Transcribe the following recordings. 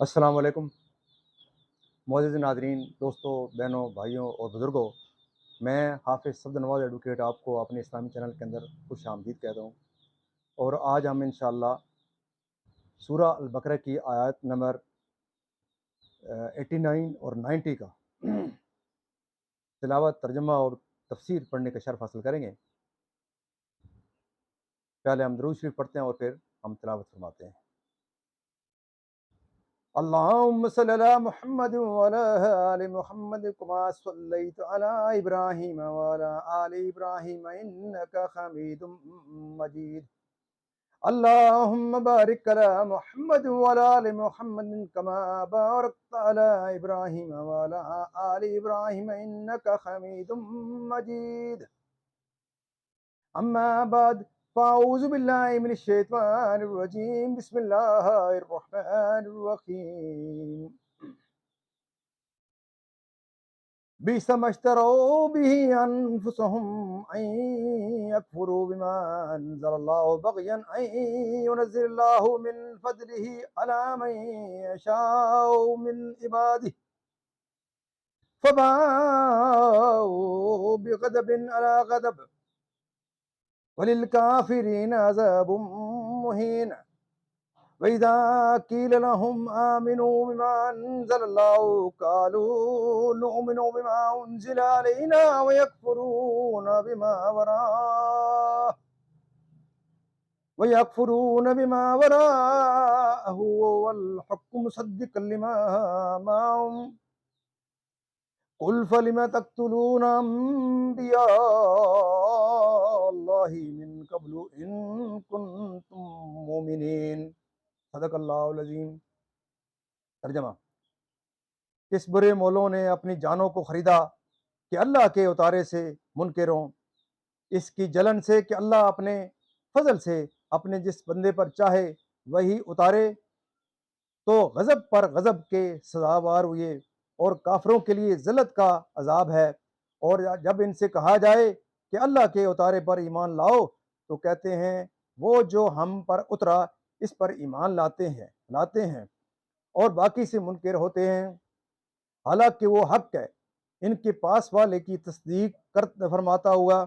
السلام علیکم معزز ناظرین، دوستوں، بہنوں، بھائیوں اور بزرگوں، میں حافظ صفد نواز ایڈوکیٹ آپ کو اپنے اسلامی چینل کے اندر خوش آمدید کہتا ہوں۔ اور آج ہم انشاءاللہ سورہ البقرہ کی آیات نمبر 89 اور 90 کا تلاوت، ترجمہ اور تفسیر پڑھنے کا شرف حاصل کریں گے۔ پہلے ہم درود شریف پڑھتے ہیں اور پھر ہم تلاوت فرماتے ہیں۔ اللهم صل على محمد وعلى آل محمد كما صليت على إبراهيم وعلى آل إبراهيم إنك حميد مجيد. اللهم بارك على محمد وعلى آل محمد كما باركت على إبراهيم وعلى آل إبراهيم إنك حميد مجيد. أما بعد فأعوذ بالله من الشيطان الرجيم. بسم الله الرحمن الرحيم. بئس ما اشتروا به أنفسهم أن يكفروا بما أنزل الله بغيا أن ينزل الله من فضله على من يشاء من عباده فباءوا بغضب على غضب وللكافرين عذاب مهين. وَإِذَا قِيلَ لَهُمْ آمِنُوا بِمَا أَنزَلَ اللَّهُ قَالُوا نُؤْمِنُ بِمَا أُنزِلَ عَلَيْنَا وَيَكْفُرُونَ بِمَا وَرَاءَهُ وَالْحَقُّ مُصَدِّقًا لِمَا مَعَهُمْ. قُلْ فَلِمَ تَقْتُلُونَ أَنبِيَاءَ اللَّهِ مِن قَبْلُ إِن كُنتُم مُّؤْمِنِينَ. صدق اللہ العظیم. ترجمہ: کس برے مولوں نے اپنی جانوں کو خریدا کہ اللہ کے اتارے سے منکر ہوں، اس کی جلن سے کہ اللہ اپنے فضل سے اپنے جس بندے پر چاہے وہی اتارے، تو غضب پر غضب کے سزاوار ہوئے، اور کافروں کے لیے ذلت کا عذاب ہے۔ اور جب ان سے کہا جائے کہ اللہ کے اتارے پر ایمان لاؤ، تو کہتے ہیں وہ جو ہم پر اترا اس پر ایمان لاتے ہیں اور باقی سے منکر ہوتے ہیں، حالانکہ وہ حق ہے ان کے پاس والے کی تصدیق فرماتا ہوا۔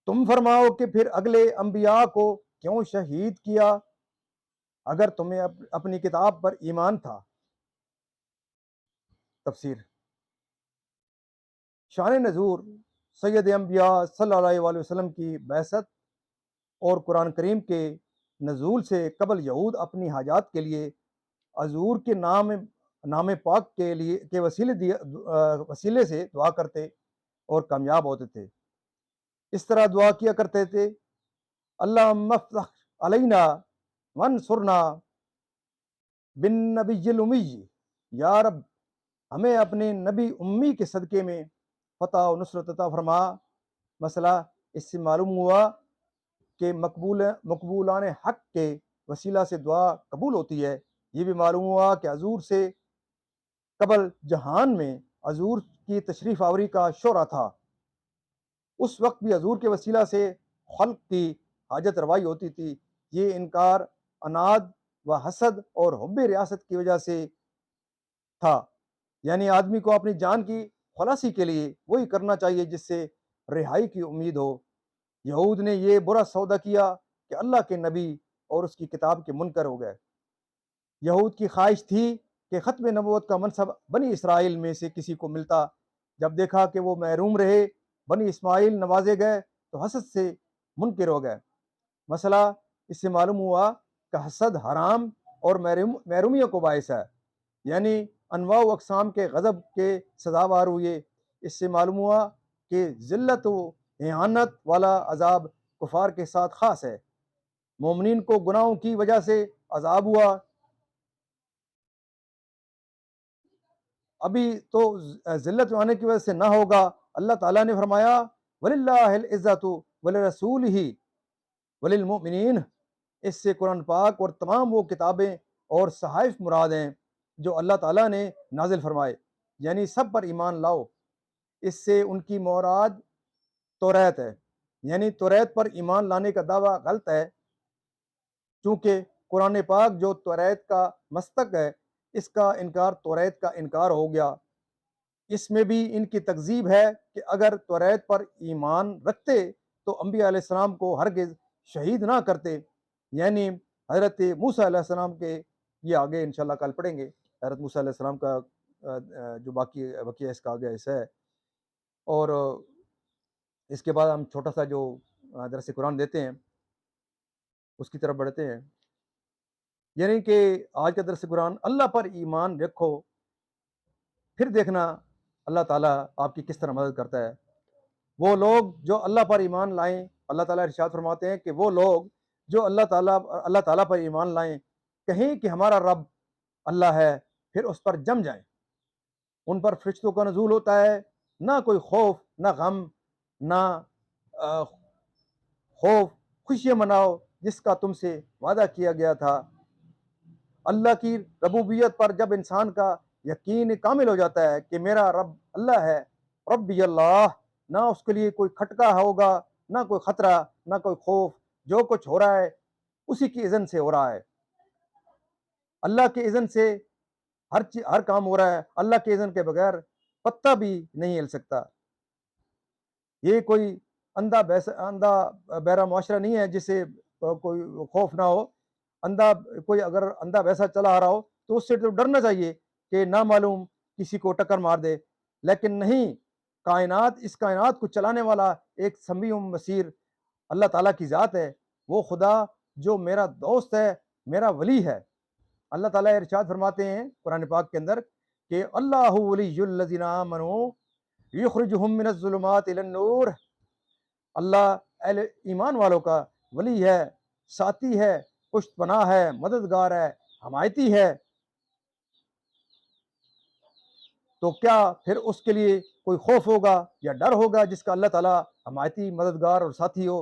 تم فرماؤ کہ پھر اگلے انبیاء کو کیوں شہید کیا اگر تمہیں اپنی کتاب پر ایمان تھا؟ تفسیر: شان نزول سید انبیاء صلی اللہ علیہ وسلم کی بعثت اور قرآن کریم کے نزول سے قبل یہود اپنی حاجات کے لیے حضور کے نام پاک کے وسیلے سے دعا کرتے اور کامیاب ہوتے تھے۔ اس طرح دعا کیا کرتے تھے: اللہم افتح علینا وانصرنا بالنبی الامی، یا رب ہمیں اپنے نبی امی کے صدقے میں فتح و نصرت عطا فرما۔ مسئلہ اس سے معلوم ہوا کہ مقبولان حق کے وسیلہ سے دعا قبول ہوتی ہے۔ یہ بھی معلوم ہوا کہ حضور سے قبل جہان میں حضور کی تشریف آوری کا شورہ تھا، اس وقت بھی حضور کے وسیلہ سے خلق کی حاجت روائی ہوتی تھی۔ یہ انکار عناد و حسد اور حب ریاست کی وجہ سے تھا، یعنی آدمی کو اپنی جان کی خلاصی کے لیے وہی کرنا چاہیے جس سے رہائی کی امید ہو۔ یہود نے یہ برا سودا کیا کہ اللہ کے نبی اور اس کی کتاب کے منکر ہو گئے۔ یہود کی خواہش تھی کہ ختم نبوت کا منصب بنی اسرائیل میں سے کسی کو ملتا۔ جب دیکھا کہ وہ محروم رہے، بنی اسماعیل نوازے گئے، تو حسد سے منکر ہو گئے۔ مسئلہ اس سے معلوم ہوا کہ حسد حرام اور محرومیوں کو باعث ہے، یعنی انواع و اقسام کے غضب کے سزاوار ہوئے۔ اس سے معلوم ہوا کہ ذلت و اہانت والا عذاب کفار کے ساتھ خاص ہے۔ مومنین کو گناہوں کی وجہ سے عذاب ہوا، ابھی تو ذلت میں آنے کی وجہ سے نہ ہوگا۔ اللہ تعالیٰ نے فرمایا وَلِلَّهِ الْعِزَّةُ وَلِرَسُولِهِ وَلِلْمُؤْمِنِينَ۔ اس سے قرآن پاک اور تمام وہ کتابیں اور صحائف مراد ہیں جو اللہ تعالیٰ نے نازل فرمائے، یعنی سب پر ایمان لاؤ۔ اس سے ان کی مراد توریت ہے، یعنی توریت پر ایمان لانے کا دعویٰ غلط ہے، چونکہ قرآن پاک جو توریت کا مستق ہے، اس کا انکار توریت کا انکار ہو گیا۔ اس میں بھی ان کی تکذیب ہے کہ اگر توریت پر ایمان رکھتے تو انبیاء علیہ السلام کو ہرگز شہید نہ کرتے، یعنی حضرت موسیٰ علیہ السلام کے، یہ آگے انشاءاللہ کل پڑھیں گے حضرت موسیٰ علیہ السلام کا جو باقی بقیہ اس کا آگے ایسا ہے۔ اور اس کے بعد ہم چھوٹا سا جو درس قرآن دیتے ہیں اس کی طرف بڑھتے ہیں، یعنی کہ آج کا درس قرآن اللہ پر ایمان رکھو، پھر دیکھنا اللہ تعالیٰ آپ کی کس طرح مدد کرتا ہے۔ وہ لوگ جو اللہ پر ایمان لائیں، اللہ تعالیٰ ارشاد فرماتے ہیں کہ وہ لوگ جو اللہ تعالیٰ پر ایمان لائیں، کہیں کہ ہمارا رب اللہ ہے، پھر اس پر جم جائیں۔ ان پر فرشتوں کا نزول ہوتا ہے، نہ کوئی خوف، نہ غم، نہ خوف، خوشیاں مناؤ جس کا تم سے وعدہ کیا گیا تھا۔ اللہ کی ربوبیت پر جب انسان کا یقین کامل ہو جاتا ہے کہ میرا رب اللہ ہے، ربی اللہ، نہ اس کے لیے کوئی کھٹکا ہوگا، نہ کوئی خطرہ، نہ کوئی خوف، جو کچھ ہو رہا ہے اسی کی اذن سے ہو رہا ہے، اللہ کے اذن سے ہر کام ہو رہا ہے، اللہ کے اذن کے بغیر پتہ بھی نہیں ہل سکتا۔ یہ کوئی اندھا بہرا معاشرہ نہیں ہے جس سے کوئی خوف نہ ہو۔ کوئی اگر اندھا ویسا چلا آ رہا ہو تو اس سے تو ڈرنا چاہیے کہ نامعلوم کسی کو ٹکر مار دے، لیکن نہیں، اس کائنات کو چلانے والا ایک سمیع بصیر اللہ تعالیٰ کی ذات ہے، وہ خدا جو میرا دوست ہے، میرا ولی ہے۔ اللہ تعالیٰ ارشاد فرماتے ہیں قرآن پاک کے اندر کہ اللہ ولی الذین آمنوا یخرجہم من الظلمات الی النور، اللہ اہل ایمان والوں کا ولی ہے، ساتھی ہے، پشت پناہ ہے، مددگار ہے، حمایتی ہے۔ تو کیا پھر اس کے لیے کوئی خوف ہوگا یا ڈر ہوگا جس کا اللہ تعالیٰ حمایتی، مددگار اور ساتھی ہو؟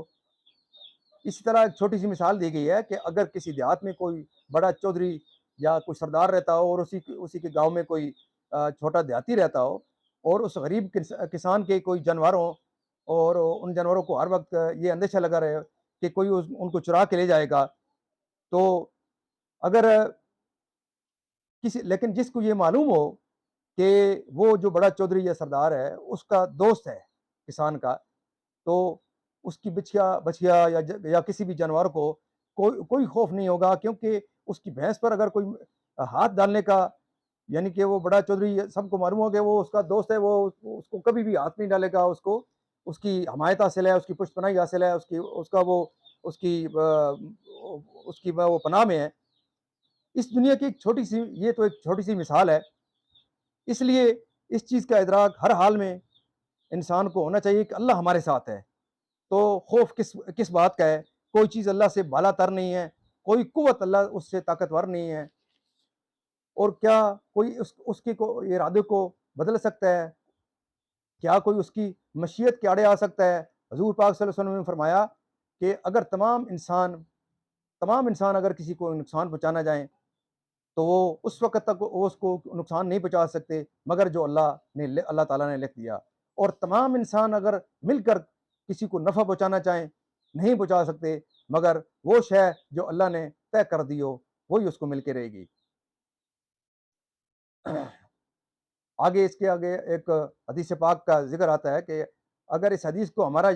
اسی طرح ایک چھوٹی سی مثال دی گئی ہے کہ اگر کسی دیہات میں کوئی بڑا چودھری یا کوئی سردار رہتا ہو اور اسی کے گاؤں میں کوئی چھوٹا دیہاتی رہتا ہو، اور اس غریب کسان کے کوئی جانور ہوں، اور ان جانوروں کو ہر وقت یہ اندیشہ لگا رہے کہ کوئی ان کو چرا کے لے جائے گا، تو اگر لیکن جس کو یہ معلوم ہو کہ وہ جو بڑا چودھری یا سردار ہے اس کا دوست ہے کسان کا، تو اس کی بچیا یا کسی بھی جانور کو کوئی خوف نہیں ہوگا، کیونکہ اس کی بھینس پر اگر کوئی ہاتھ ڈالنے کا، یعنی کہ وہ بڑا چودھری سب کو معلوم ہو کہ وہ اس کا دوست ہے، وہ اس کو کبھی بھی ہاتھ نہیں ڈالے گا، اس کی حمایت حاصل ہے، اس کی پشت پناہی حاصل ہے، اس کی وہ پناہ میں ہے۔ اس دنیا کی یہ تو ایک چھوٹی سی مثال ہے، اس لیے اس چیز کا ادراک ہر حال میں انسان کو ہونا چاہیے کہ اللہ ہمارے ساتھ ہے، تو خوف کس بات کا ہے؟ کوئی چیز اللہ سے بالا تر نہیں ہے، کوئی قوت اللہ اس سے طاقتور نہیں ہے، اور کیا کوئی اس کے ارادے کو بدل سکتا ہے؟ کیا کوئی اس کی مشیت کے آڑے آ سکتا ہے؟ حضور پاک صلی اللہ علیہ وسلم نے فرمایا کہ اگر تمام انسان اگر کسی کو نقصان پہنچانا جائیں تو وہ اس وقت تک وہ اس کو نقصان نہیں پہنچا سکتے مگر جو اللہ تعالیٰ نے لکھ دیا، اور تمام انسان اگر مل کر کسی کو نفع پہنچانا چاہیں نہیں پہنچا سکتے مگر وہ شے جو اللہ نے طے کر دی ہو وہی اس کو مل کے رہے گی۔ آگے اس کے آگے ایک حدیث پاک کا ذکر آتا ہے کہ اگر اس حدیث کو ہمارا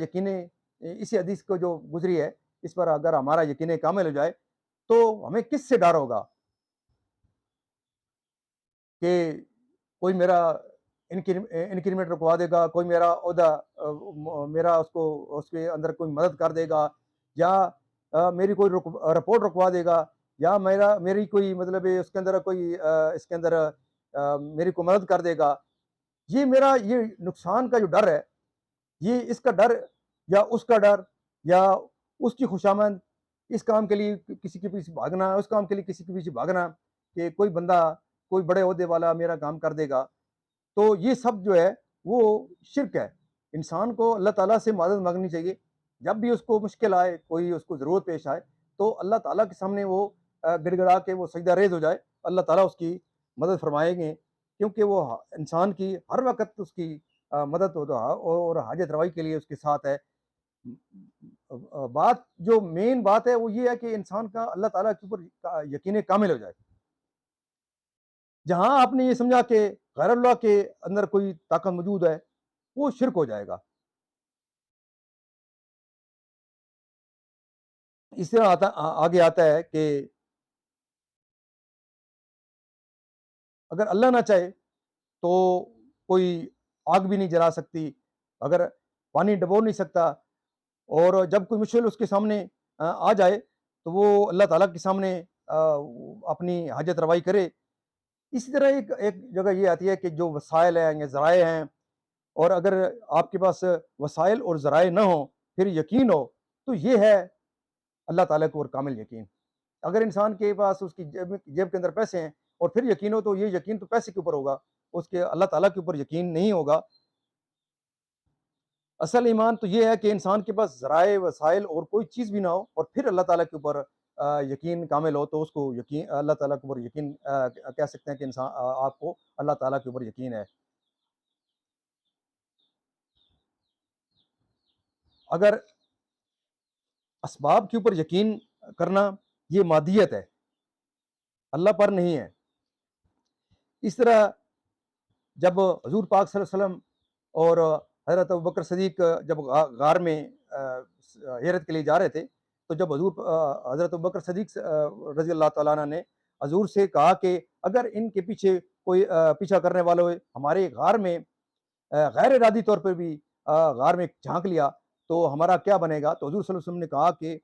اسی حدیث کو جو گزری ہے اس پر اگر ہمارا یقین کامل ہو جائے تو ہمیں کس سے ڈر ہوگا کہ کوئی میرا انکریمنٹ رکوا دے گا، کوئی میرا عہدہ میرا اس کے اندر کوئی مدد کر دے گا، یا میری کوئی رپورٹ رکوا دے گا، یا میری کوئی مطلب اس کے اندر میری کو مدد کر دے گا۔ یہ نقصان کا جو ڈر ہے، یہ اس کا ڈر یا اس کا ڈر یا اس کی خوشامند، اس کام کے لیے کسی کے پیچھے بھاگنا، اس کام کے لیے کسی کے پیچھے بھاگنا کہ کوئی بندہ کوئی بڑے عہدے والا میرا کام کر دے گا، تو یہ سب جو ہے وہ شرک ہے۔ انسان کو اللہ تعالیٰ سے مدد مانگنی چاہیے، جب بھی اس کو مشکل آئے، کوئی اس کو ضرورت پیش آئے تو اللہ تعالیٰ کے سامنے وہ گڑ گڑا کے وہ سجدہ ریز ہو جائے، اللہ تعالیٰ اس کی مدد فرمائیں گے، کیونکہ وہ انسان کی ہر وقت اس کی مدد اور حاجت روائی کے لیے اس کے ساتھ ہے۔ بات جو مین بات ہے وہ یہ ہے کہ انسان کا اللہ تعالیٰ کے اوپر یقین کامل ہو جائے. جہاں آپ نے یہ سمجھا کہ غیر اللہ کے اندر کوئی طاقت موجود ہے، وہ شرک ہو جائے گا. اس طرح آگے آتا ہے کہ اگر اللہ نہ چاہے تو کوئی آگ بھی نہیں جلا سکتی، اگر پانی ڈبو نہیں سکتا، اور جب کوئی مشکل اس کے سامنے آ جائے تو وہ اللہ تعالیٰ کے سامنے اپنی حاجت روائی کرے. اسی طرح ایک جگہ یہ آتی ہے کہ جو وسائل ہیں یا ذرائع ہیں، اور اگر آپ کے پاس وسائل اور ذرائع نہ ہوں پھر یقین ہو، تو یہ ہے اللہ تعالیٰ کے اوپر کامل یقین. اگر انسان کے پاس اس کی جیب کے اندر پیسے ہیں اور پھر یقین ہو، تو یہ یقین تو پیسے کے اوپر ہوگا، اس کے اللہ تعالیٰ کے اوپر یقین نہیں ہوگا. اصل ایمان تو یہ ہے کہ انسان کے پاس ذرائع وسائل اور کوئی چیز بھی نہ ہو اور پھر اللہ تعالیٰ کے اوپر یقین کامل ہو، تو اس کو یقین اللہ تعالیٰ کے اوپر یقین کہہ سکتے ہیں کہ انسان آپ کو اللہ تعالیٰ کے اوپر یقین ہے. اگر اسباب کے اوپر یقین کرنا یہ مادیت ہے، اللہ پر نہیں ہے. اس طرح جب حضور پاک صلی اللہ علیہ وسلم اور حضرت ابوبکر صدیق جب غار میں ہجرت کے لیے جا رہے تھے، تو جب حضرت ابوبکر صدیق رضی اللہ تعالیٰ عنہ نے حضور سے کہا کہ اگر ان کے پیچھے کوئی پیچھا کرنے والوں ہمارے غار میں غیر ارادی طور پر بھی غار میں جھانک لیا تو ہمارا کیا بنے گا؟ تو حضور صلی اللہ علیہ وسلم نے کہا کہ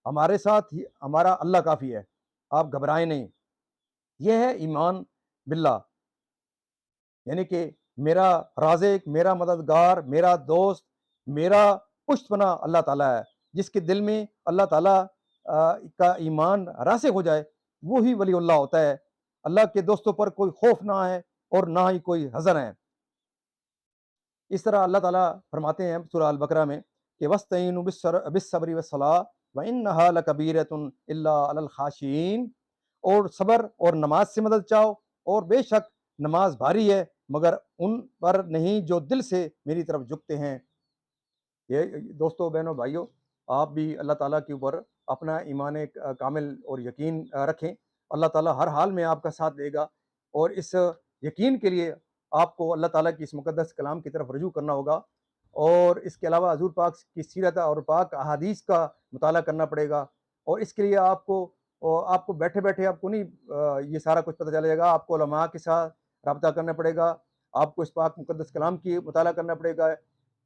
ہمارے ساتھ ہی ہمارا اللہ کافی ہے، آپ گھبرائیں نہیں. یہ ہے ایمان باللہ، یعنی کہ میرا رازق، میرا مددگار، میرا دوست، میرا پشت پناہ اللہ تعالیٰ ہے. جس کے دل میں اللہ تعالیٰ کا ایمان راسخ ہو جائے وہی ولی اللہ ہوتا ہے. اللہ کے دوستوں پر کوئی خوف نہ ہے اور نہ ہی کوئی حزن ہے. اس طرح اللہ تعالیٰ فرماتے ہیں سورہ البقرہ میں کہ وَاسْتَعِینُوا بِالصَّبْرِ وَالصَّلَاةِ وَإِنَّهَا لَكَبِیرَةٌ إِلَّا عَلَى الْخَاشِعِینَ، اور صبر اور نماز سے مدد چاہو، اور بے شک نماز بھاری ہے مگر ان پر نہیں جو دل سے میری طرف جھکتے ہیں. یہ دوستو، بہنوں، بھائیوں، آپ بھی اللہ تعالیٰ کے اوپر اپنا ایمان کامل اور یقین رکھیں. اللہ تعالیٰ ہر حال میں آپ کا ساتھ دے گا، اور اس یقین کے لیے آپ کو اللہ تعالیٰ کی اس مقدس کلام کی طرف رجوع کرنا ہوگا، اور اس کے علاوہ حضور پاک کی سیرت اور پاک احادیث کا مطالعہ کرنا پڑے گا. اور اس کے لیے آپ کو بیٹھے بیٹھے آپ کو نہیں یہ سارا کچھ پتہ چلے گا. آپ کو علماء کے ساتھ رابطہ کرنا پڑے گا، آپ کو اس پاک مقدس کلام کی مطالعہ کرنا پڑے گا.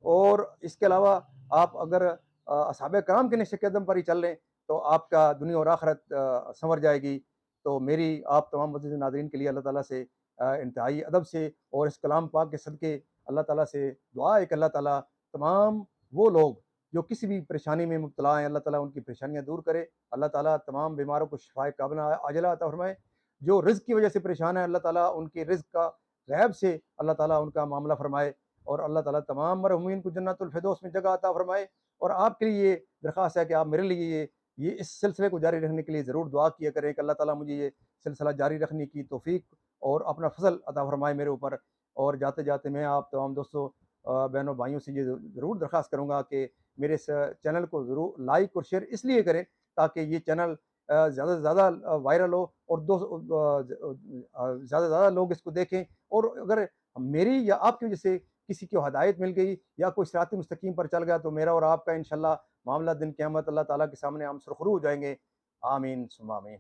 اور اس کے علاوہ آپ اگر اصحاب کرام کے نقش قدم پر ہی چل لیں تو آپ کا دنیا اور آخرت سنور جائے گی. تو میری آپ تمام مزید ناظرین کے لیے اللہ تعالیٰ سے انتہائی ادب سے اور اس کلام پاک کے صدقے اللہ تعالیٰ سے دعا ہے کہ اللہ تعالیٰ تمام وہ لوگ جو کسی بھی پریشانی میں مبتلا ہیں، اللہ تعالیٰ ان کی پریشانیاں دور کرے. اللہ تعالیٰ تمام بیماروں کو شفائے کاملہ عاجلہ عطا فرمائے. جو رزق کی وجہ سے پریشان ہے، اللہ تعالیٰ ان کے رزق کا غیب سے اللہ تعالیٰ ان کا معاملہ فرمائے، اور اللہ تعالیٰ تمام مرحومین کو جنت الفردوس میں جگہ عطا فرمائے. اور آپ کے لیے یہ درخواست ہے کہ آپ میرے لیے یہ اس سلسلے کو جاری رکھنے کے لیے ضرور دعا کیا کریں کہ اللہ تعالیٰ مجھے یہ سلسلہ جاری رکھنے کی توفیق اور اپنا فضل عطا فرمائے میرے اوپر. اور جاتے جاتے میں آپ تمام دوستوں، بہنوں، بھائیوں سے یہ ضرور درخواست کروں گا کہ میرے اس چینل کو ضرور لائک اور شیئر اس لیے کریں تاکہ یہ چینل زیادہ سے زیادہ وائرل ہو، اور زیادہ سے زیادہ لوگ اس کو دیکھیں. اور اگر میری یا آپ کی وجہ سے کسی کو ہدایت مل گئی یا کوئی صراط مستقیم پر چل گیا تو میرا اور آپ کا انشاءاللہ معاملہ دن قیامت اللہ تعالیٰ کے سامنے ہم سرخرو ہو جائیں گے. آمین ثم آمین.